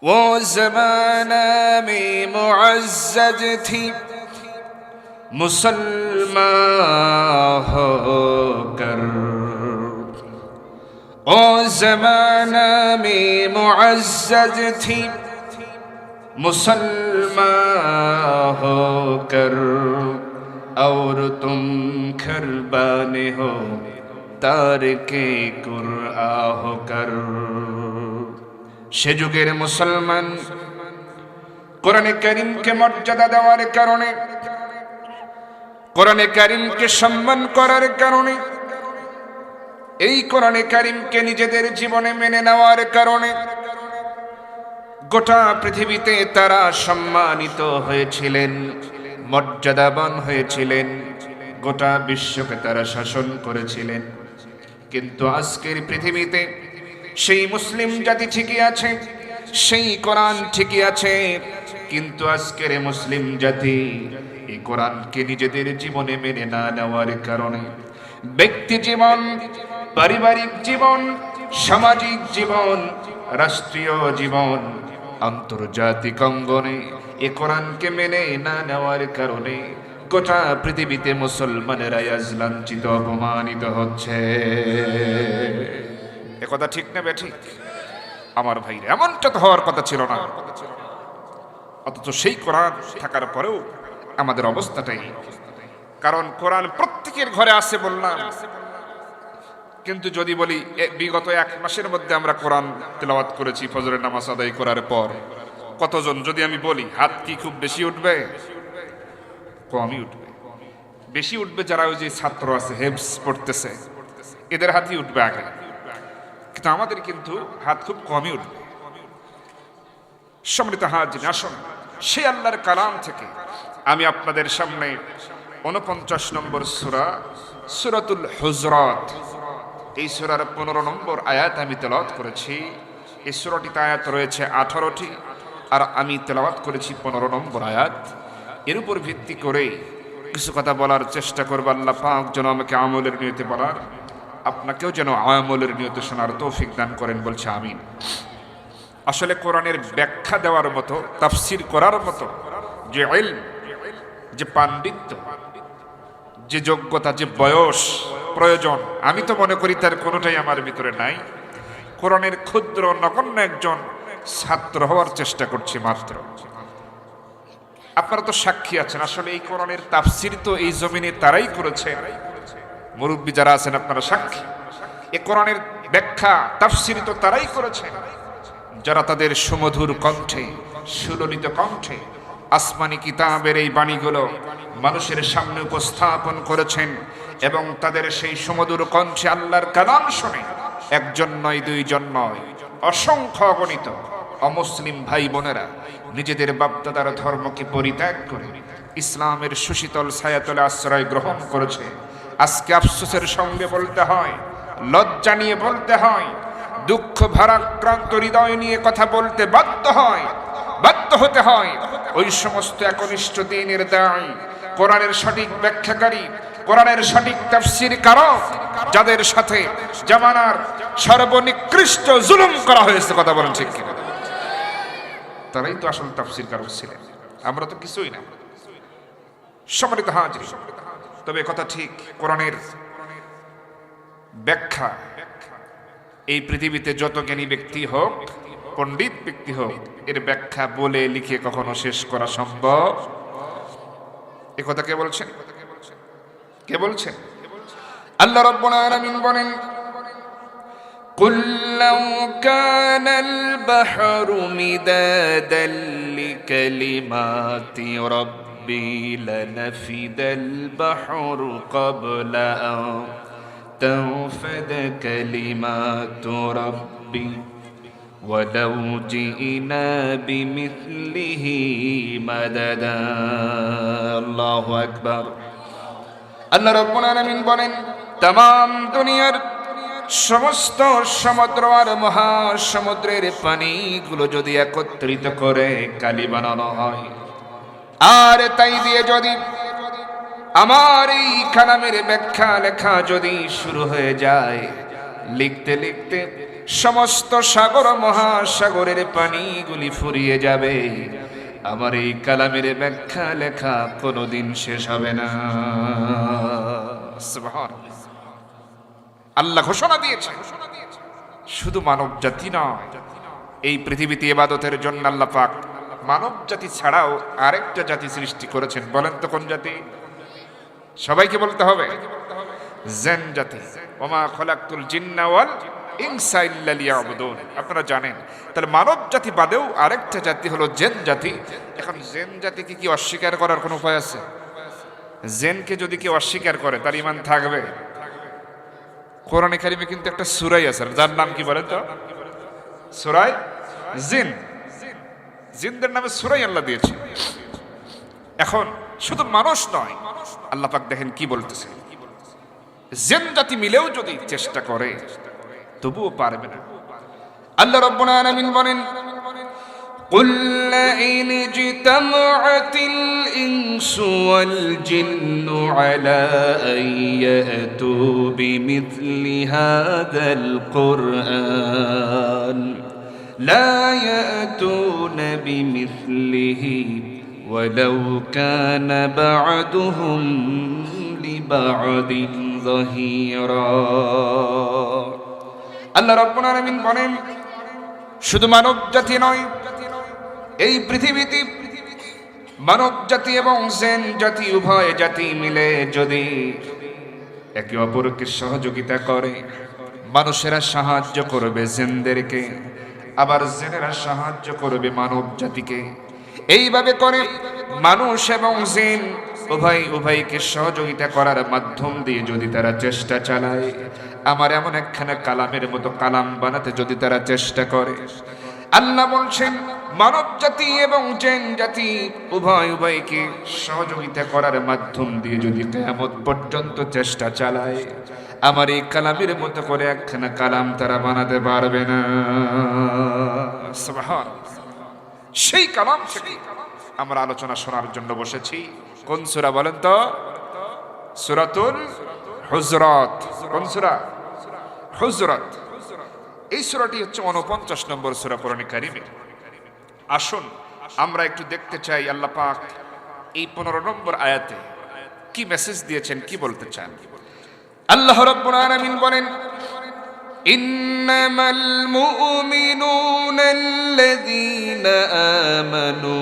वो ज़माना में मुअज़्ज़ज़ थी मुसलमान होकर। ओ ज़माना में मुअज़्ज़ज़ थी मुसलमान होकर, और तुम खरबाने हो तारिके कुरआन होकर। সে যুগের মুসলমান কোরআনে কারীমকে মর্যাদা দেওয়ার কারণে, কোরআনে কারীমকে সম্মান করার কারণে, এই কোরআনে কারীমকে নিজেদের জীবনে মেনে নেওয়ার কারণে গোটা পৃথিবীতে তারা সম্মানিত হয়েছিলেন, মর্যাদাবান হয়েছিলেন, গোটা বিশ্বকে তারা শাসন করেছিলেন। কিন্তু আজকের পৃথিবীতে সেই মুসলিম জাতি ঠিকই আছে, সেই কোরআন ঠিকই আছে, কিন্তু আজকের মুসলিম জাতি এই কোরআনকে নিজেদের জীবনে মেনে না নেওয়ার কারণে ব্যক্তি জীবন, পারিবারিক জীবন, সামাজিক জীবন, রাষ্ট্রীয় জীবন, আন্তর্জাতিক অঙ্গনে এই কোরআনকে মেনে না নেওয়ার কারণে গোটা পৃথিবীতে মুসলমানেরা আজ লাঞ্ছিত, অপমানিত হচ্ছে। একথা ঠিক না বেঠিক? আমার ভাইরা, এমনটা তো হওয়ার কথা ছিল না, অথচ সেই কোরআন থাকার পরেও আমাদের অবস্থাটাই। কারণ কোরআন প্রত্যেকের ঘরে আছে বললাম, কিন্তু যদি বলি বিগত 1 মাসের মধ্যে আমরা কোরআন তেলাওয়াত করেছি ফজরের নামাজ আদায় করার পর কতজন, যদি আমি বলি হাত কি খুব বেশি উঠবে? কমই উঠবে। বেশি উঠবে যারা ওই যে ছাত্র আছে, হেফজ পড়তেছে, এদের হাতই উঠবে আগে, কিন্তু আমাদের কিন্তু হাত খুব কমই উঠবে। সম্মানিত হাজির, আসুন সেই আল্লাহর কালাম থেকে আমি আপনাদের সামনে 49 নম্বর সূরা, সূরাতুল হুজরাত, এই সূরার 15 নম্বর আয়াত আমি তেলাওয়াত করেছি। এই সূরাটিতে আয়াত রয়েছে 18টি, আর আমি তেলাওয়াত করেছি 15 নম্বর আয়াত। এর উপর ভিত্তি করে কিছু কথা বলার চেষ্টা করব। আল্লাহ পাক যেন আমাকে আমলের নিয়তে বলার, আপনাকেও যেন আমলের নিয়তে শোনার তৌফিক দান করেন, বলছে আমিন। আসলে কোরআনের ব্যাখ্যা দেওয়ার মতো, তাফসীর করার মতো যে ইলম, যে পাণ্ডিত্য, যে যোগ্যতা, যে বয়স প্রয়োজন, আমি তো মনে করি তার কোনোটাই আমার ভিতরে নাই। কোরআনের ক্ষুদ্র নগণ্য একজন ছাত্র হওয়ার চেষ্টা করছি মাত্র। আপনারা তো সাক্ষী আছেন, আসলে এই কোরআনের তাফসীর তো এই জমিনে তারাই করেছেন, মুরব্বী যারা আছেন আপনারা সাক্ষী। এই কোরআনের ব্যাখ্যা তাফসীর তো তারাই করেছেন, যারা তাদের সুমধুর কণ্ঠে, সুললিত কণ্ঠে আসমানি কিতাবের এই বাণীগুলো মানুষের সামনে উপস্থাপন করেছেন, এবং তাদের সেই সুমধুর কণ্ঠে আল্লাহর কালাম শুনে একজন নয়, দুইজন নয়, অসংখ্য অগণিত অমুসলিম ভাই বোনেরা নিজেদের বাপদাদার ধর্মকে পরিত্যাগ করে ইসলামের সুশীতল ছায়াতলে আশ্রয় গ্রহণ করেছে। আজকে আফসোসের সঙ্গে বলতে হয়, লজ্জা নিয়ে বলতে হয়, দুঃখ ভারাক্রান্ত হৃদয় নিয়ে কথা বলতে বাধ্য হতে হয় ওই সমস্ত একনিষ্ঠ দ্বীনের দায়ী, কোরআনের সঠিক ব্যাখ্যাকারী, কোরআনের সঠিক তাফসীর কারক, যাদের সাথে জামানার সর্বনিকৃষ্ট জুলুম করা হয়েছে, কথা বলেন ঠিক কিনা? তারাই তো আসল তাফসীর কারক ছিলেন, আমরা তো কিছুই না। সম্মানিত হাজির, তবে কথা ঠিক, কোরআনের ব্যাখ্যা এই পৃথিবীতে যত জ্ঞানী ব্যক্তি হোক, পণ্ডিত ব্যক্তি হোক, এর ব্যাখ্যা বলে লিখে কখনো শেষ করা সম্ভব? এ কথা কে বলছেন? কে বলছেন? আল্লাহ রাব্বুল আলামিন বলেন, কুল লাউ কানাল বাহরু মিদাদাল লিকালিমাতি রাব্বি লানাফিদাল বাহরু ক্বাবলা আন تنفد كلمات ربي ولو جئنا بمثله مددا الله أكبر। আল্লাহ রাব্বুল আলামিন বলেন, तमाम দুনিয়ার সমস্ত সমুদ্র আর মহাসমুদ্রের পানিগুলো যদি একত্রিত করে কালি বানানো হয়, আর তাই দিয়ে যদি আমার এই কালামের ব্যাখ্যা লেখা যদি শুরু হয়ে যায়, লিখতে লিখতে সমস্ত সাগর মহাসাগরের পানিগুলি ফুরিয়ে যাবে, আমার এই কালামের ব্যাখ্যা লেখা কোনোদিন শেষ হবে না। সুবহানাল্লাহ। আল্লাহ ঘোষণা দিয়েছে, শুধু মানব জাতি নয়, এই পৃথিবীতে ইবাদতের জন্য আল্লাহ পাক মানব জাতি ছাড়াও আরেকটা জাতি সৃষ্টি করেছেন। বলেন তো কোন জাতি? সবাইকে বলতে হবে, জিন জাতি। ওমা খলাকতুল জিন্না ওয়াল ইনসা ইল্লা লিয়াবুদুন। আপনারা জানেন, তাহলে মানব জাতি বাদেও আরেকটা জাতি হলো জিন জাতি। এখন জিন জাতিকে কি অস্বীকার করার কোনো উপায় আছে? জিনকে যদি কেউ অস্বীকার করে তার ঈমান থাকবে? কোরআনে কারিমে কিন্তু একটা সূরা আছে, যার নাম কি বলেন তো? সূরা জিন। জিনদের নামে সূরা আল্লাহ দিয়েছে। এখন শুধু মানুষ নয়, আল্লাহ পাক দেখেন কি বলতেছে, জিন জাতি মিলেও যদি চেষ্টা করে তবুও পারবে না। আল্লাহ রাব্বুল আলামিন বলেন, قل لئن اجتمعت الإنس والجن على أن يأتوا بمثل هذا القرآن لا يأتون بمثله ولو كان بعضهم لبعض ظهيرا। আল্লাহ রাব্বুল আলামিন বলেন, শুধু মানব জাতি নয়, এই পৃথিবীতে মানব জাতি এবং জিন জাতি উভয় জাতি মিলে যদি একে অপরকে সহযোগিতা করে, মানুষেরা সাহায্য করবে জিনদেরকে, আবার জিনেরা সাহায্য করবে মানব জাতিকে। এইভাবে করে মানুষ এবং জিন উভয়কে সহযোগিতা করার মাধ্যম দিয়ে যদি তারা চেষ্টা চালায়, আমার এমন একখানা কালামের মতো কালাম বানাতে যদি তারা চেষ্টা করে, আল্লাহ বলছেন মানব জাতি এবং জিন জাতি উভয়কে সহযোগিতা করার মাধ্যম দিয়ে যদি কিয়ামত পর্যন্ত চেষ্টা চালায়, আমার এই কালামের মতো করে একখানা কালাম তারা বানাতে পারবে না। সুবহানাল্লাহ। সেই কালাম থেকে আমরা আলোচনা শোনার জন্য বসেছি। কোন সূরা বলেন তো? সূরাতুল হুজরাত। কোন সূরা? হুজরাত। এই সূরাটি হচ্ছে 49 নম্বর সূরা কোরআনে কারিমে। আসুন আমরা একটু দেখতে চাই আল্লাহ পাক এই 15 নম্বর আয়াতে কি মেসেজ দিয়েছেন, কি বলতে চান। আল্লাহ রাব্বুল আলামিন বলেন, ইন্নামাল মুমিনুনা আল্লাযীনা আমানু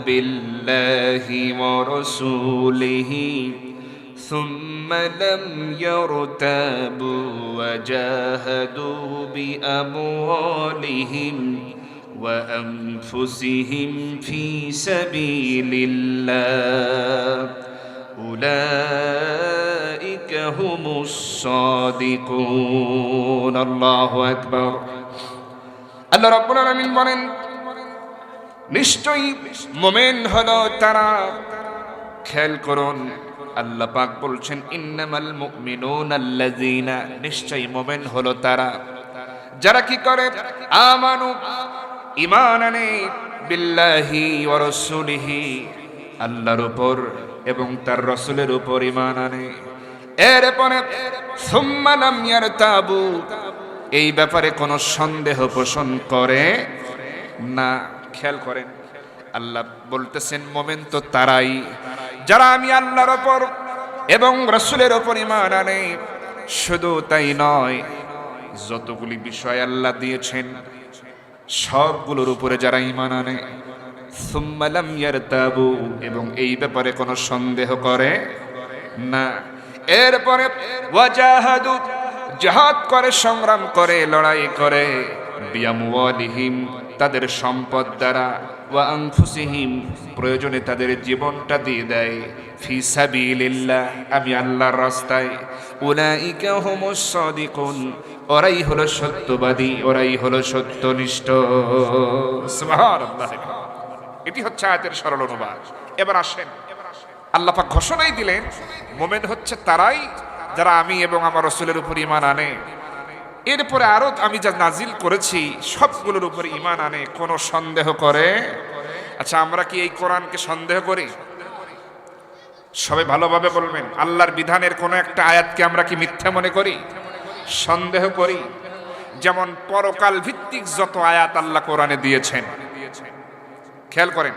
বিল্লাহি ওয়া রাসূলিহি সুম্মা লাম ইয়ারতাবু ওয়া জাহাদু বিআমওয়ালিহিম ওয়া আনফুসিহিম ফি সাবিলিল্লাহ উলাইকা হুমুস সাদিকুন। আল্লাহু আকবার। আল্লাহ রাব্বুল আলামিন বলেন, নিশ্চয়ই মুমিন হলো তারা। খেয়াল করুন, আল্লাহ পাক বলছেন ইন্নামাল মুমিনুনা আল্লাযীনা, নিশ্চয়ই মুমিন হলো তারা যারা কি করে, আমানু ঈমান আনে, বিল্লাহি ওয়া রাসূলিহি, আল্লাহর উপর এবং তার রাসূলের উপর ঈমান আনে। এরপরে সুম্মা লাম ইয়ারতাবু, এই ব্যাপারে কোনো সন্দেহ পোষণ করে না। খেয়াল করেন, আল্লাহ বলতেছেন মুমিন তো তারাই যারা আমি আল্লাহর উপর এবং রাসূলের উপর ঈমান আনে। শুধু তাই নয়, যতগুলি বিষয় আল্লাহ দিয়েছেন সবগুলোর উপরে যারা ঈমান আনে, সুম্মা লাম ইয়ারতাবু, এবং এই ব্যাপারে কোনো সন্দেহ করে না। এরপরে ওয়াজাহাদু, জিহাদ করে, সংগ্রাম করে, লড়াই করে, বিআমওয়ালিহিম, তাদের সম্পদ দ্বারা, ওয়া আনফুসিহিম, প্রয়োজনে তাদের জীবনটা দিয়ে দেয়, ফি সাবিলিল্লাহ, আমি আল্লাহর রাস্তায়, উলাইকা হুমুস সাদিকুন, ওরাই হলো সত্যবাদী, ওরাই হলো সত্যনিষ্ঠ। সুবহানাল্লাহ। এটি হচ্ছে আয়াতের সরল অনুবাদ। এবার আসেন, আল্লাহ পাক ঘোষণাই দিলেন মুমিন হচ্ছে তারাই যারা আমি এবং আমার রাসূলের উপর ঈমান আনে। এরপরে আরো আমি যা নাজিল করেছি সবগুলোর উপর ঈমান আনে, কোনো সন্দেহ করে। আচ্ছা, আমরা কি এই কোরআনকে সন্দেহ করি? সবাই ভালোভাবে বলবেন, আল্লাহর বিধানের কোনো একটা আয়াতকে আমরা কি মিথ্যা মনে করি? সন্দেহ করি? যেমন পরকাল ভিত্তিক যত আয়াত আল্লাহ কোরআনে দিয়েছেন, খেয়াল করেন,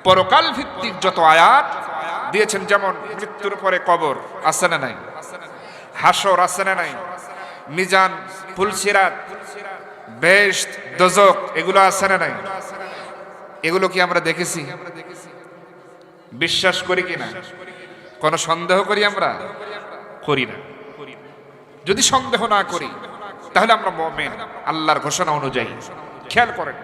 পরকাল ভিত্তিক যত আয়াত দিয়েছেন, যেমন মৃত্যুর পরে কবর আছে না নাই, হাসর আছে না নাই, মিজান, ফুলসিরাত, বেহেশত, দোজখ এগুলো আছে না নাই? এগুলো কি আমরা দেখেছি? বিশ্বাস করি কিনা? কোনো সন্দেহ করি আমরা? করি না। যদি সন্দেহ না করি তাহলে আমরা মুমিন আল্লাহর ঘোষণা অনুযায়ী। খেয়াল করেন,